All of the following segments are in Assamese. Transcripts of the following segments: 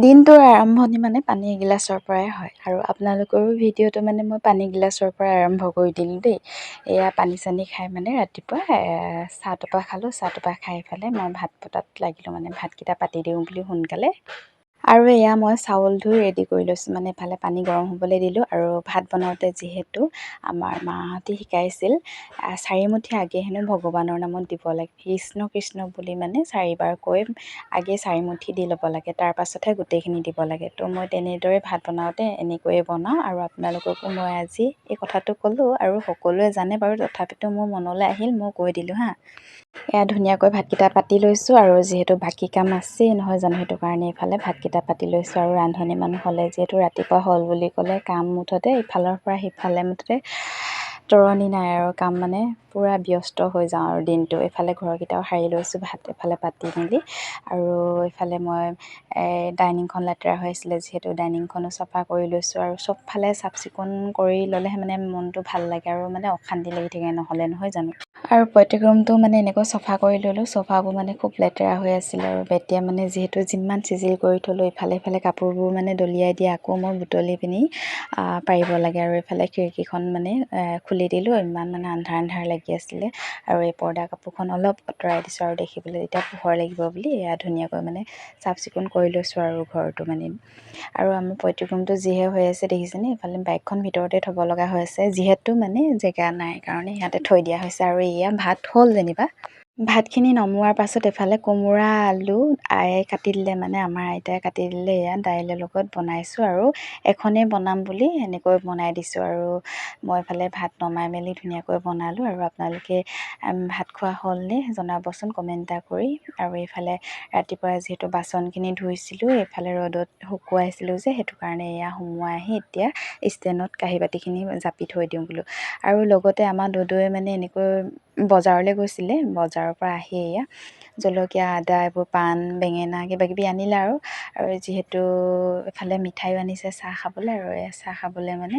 দিনটোৰ আৰম্ভণি মানে পানী এগিলাচৰ পৰাই হয় আৰু আপোনালোকৰো ভিডিঅ'টো মানে মই পানী গিলাচৰ পৰা আৰম্ভ কৰি দিলোঁ দেই। এয়া পানী চানী খাই মানে ৰাতিপুৱা চাহ টোপা খালোঁ। চাহ টোপা খাই পেলাই মই ভাত পতাত লাগিলোঁ, মানে ভাতকেইটা পাতি দিওঁ বুলি সোনকালে। আৰু এয়া মই চাউল ধুই ৰেডি কৰি লৈছোঁ, মানে এফালে পানী গৰম হ'বলৈ দিলোঁ। আৰু ভাত বনাওঁতে যিহেতু আমাৰ মাহঁতে শিকাইছিল 4 মুঠি আগে হেনো ভগৱানৰ নামত দিব লাগে, কৃষ্ণ কৃষ্ণ বুলি মানে 4বাৰ কৈ আগে 4 মুঠি দি ল'ব লাগে, তাৰ পাছতহে গোটেইখিনি দিব লাগে। তো মই তেনেদৰে ভাত বনাওঁতে এনেকৈয়ে বনাওঁ আৰু আপোনালোককো মই আজি এই কথাটো ক'লোঁ আৰু সকলোৱে জানে বাৰু, তথাপিতো মোৰ মনলৈ আহিল মই কৈ দিলোঁ হা। এয়া ধুনীয়াকৈ ভাতকেইটা পাতি লৈছোঁ আৰু যিহেতু বাকী কাম আছেই নহয় জানো, সেইটো কাৰণে এইফালে ভাতকেইটা পাতি লৈছোঁ। আৰু ৰান্ধনি মানুহ হ'লে যিহেতু ৰাতিপুৱা হ'ল বুলি ক'লে কাম মুঠতে ইফালৰ পৰা সিফালে মুঠতে তৰণি নাই আৰু কাম মানে পূৰা ব্যস্ত হৈ যাওঁ আৰু দিনটো। এইফালে ঘৰকেইটাও সাৰি লৈছোঁ ভাত এফালে পাতি মেলি, আৰু এইফালে মই ডাইনিংখন লেতেৰা হৈ আছিলে যিহেতু ডাইনিংখনো চফা কৰি লৈছোঁ। আৰু চবফালে চাফ চিকুণ কৰি ল'লেহে মানে মনটো ভাল লাগে আৰু মানে অশান্তি লাগি থাকে নহ'লে, নহয় জানো। আৰু প্ৰত্যেক ৰুমটো মানে এনেকৈ চফা কৰি ল'লোঁ। চফাবোৰ মানে খুব লেতেৰা হৈ আছিলে আৰু এতিয়া মানে যিহেতু যিমান চিজিল কৰি থ'লোঁ, ইফালে ইফালে কাপোৰবোৰ মানে দলিয়াই দি আকৌ মই বুটলি পিনি পাৰিব লাগে। আৰু এইফালে খিৰিকীখন মানে খুলি দিলোঁ, ইমান মানে আন্ধাৰ আন্ধাৰ লাগি আছিলে। আৰু এই পৰ্দা কাপোৰখন অলপ আঁতৰাই দিছোঁ আৰু দেখিবলৈ এতিয়া পোহৰ লাগিব বুলি এয়া ধুনীয়াকৈ মানে চাফ চিকুণ কৰি লৈছোঁ আৰু ঘৰটো মানে। আৰু আমাৰ প্ৰত্যেক ৰুমটো যিহে হৈ আছে দেখিছেনে, এইফালে বাইকখন ভিতৰতে থ'ব লগা হৈ আছে যিহেতু মানে জেগা নাই কাৰণে ইয়াতে থৈ দিয়া হৈছে। আৰু এয়া ভাত হ'ল যেনিবা। ভাতখিনি নমোৱাৰ পাছত এফালে কোমোৰা আলু আয়ে কাটি দিলে, মানে আমাৰ আইতাই কাটি দিলে। এয়া দাইলৰ লগত বনাইছোঁ আৰু এখনেই বনাম বুলি এনেকৈ বনাই দিছোঁ। আৰু মই এইফালে ভাত নমাই মেলি ধুনীয়াকৈ বনালোঁ। আৰু আপোনালোকে ভাত খোৱা হ'লনে জনাবচোন কমেণ্ট এটা কৰি। আৰু এইফালে ৰাতিপুৱা যিহেতু বাচনখিনি ধুইছিলোঁ, এইফালে ৰ'দত শুকুৱাইছিলোঁ যে, সেইটো কাৰণে এয়া সুমুৱাই আহি এতিয়া ষ্টেণ্ডত কাঁহী বাতিখিনি জাপি থৈ দিওঁ বোলো। আৰু লগতে আমাৰ দদৌৱে মানে এনেকৈ বজাৰলৈ গৈছিলে, বজাৰৰ পৰা আহি এয়া জলকীয়া আদা এইবোৰ পাণ বেঙেনা কিবাকিবি আনিলে। আৰু যিহেতু এফালে মিঠাইও আনিছে চাহ খাবলৈ, আৰু এয়া চাহ খাবলৈ মানে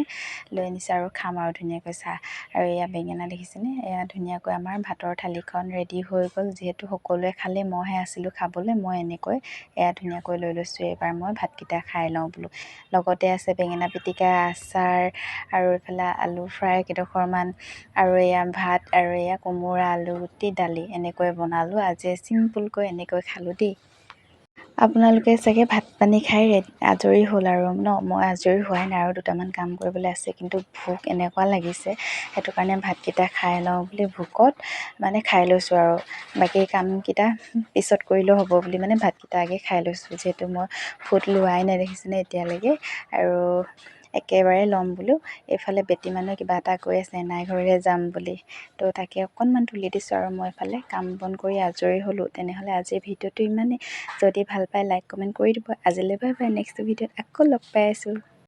লৈ আনিছে আৰু খাম আৰু ধুনীয়াকৈ চাহ। আৰু এয়া বেঙেনা দেখিছেনে, এয়া ধুনীয়াকৈ আমাৰ ভাতৰ থালিখন ৰেডি হৈ গ'ল। যিহেতু সকলোৱে খালে মইহে আছিলোঁ খাবলৈ, মই এনেকৈ এয়া ধুনীয়াকৈ লৈ লৈছোঁ। এইবাৰ মই ভাতকেইটা খাই লওঁ বোলো। লগতে আছে বেঙেনা পিটিকা, আচাৰ, আৰু এইফালে আলু ফ্ৰাই কেইডোখৰমান, আৰু এয়া ভাত, আৰু এয়া কোমোৰা আলু গুটি দালি এনেকৈ বনালোঁ। আজি চিম্পুলকৈ এনেকৈ খালোঁ দেই। আপোনালোকে চাগে ভাত পানী খাই আজৰি হ'ল আৰু ন। মই আজৰি হোৱাই নাই, আৰু দুটামান কাম কৰিবলৈ আছে, কিন্তু ভোক এনেকুৱা লাগিছে সেইটো কাৰণে ভাতকেইটা খাই লওঁ বুলি ভোকত মানে খাই লৈছোঁ। আৰু বাকী কামকেইটা পিছত কৰিলেও হ'ব বুলি মানে ভাতকেইটা আগে খাই লৈছোঁ। যিহেতু মই ফুট লোৱাই নাই দেখিছেনে এতিয়ালৈকে, আৰু একেবাৰে ল'ম বোলো। এইফালে বেটী মানুহে কিবা এটা কৈ আছে এনাই ঘৰলৈ যাম বুলি, তো তাকে অকণমান তুলি দিছোঁ। আৰু মই এইফালে কাম বন কৰি আজৰি হ'লোঁ। তেনেহ'লে আজিৰ ভিডিঅ'টো ইমানেই। যদি ভাল পায় লাইক কমেণ্ট কৰি দিব। আজিলৈ বাই বাই, নেক্সট ভিডিঅ'ত আকৌ লগ পাই আছোঁ।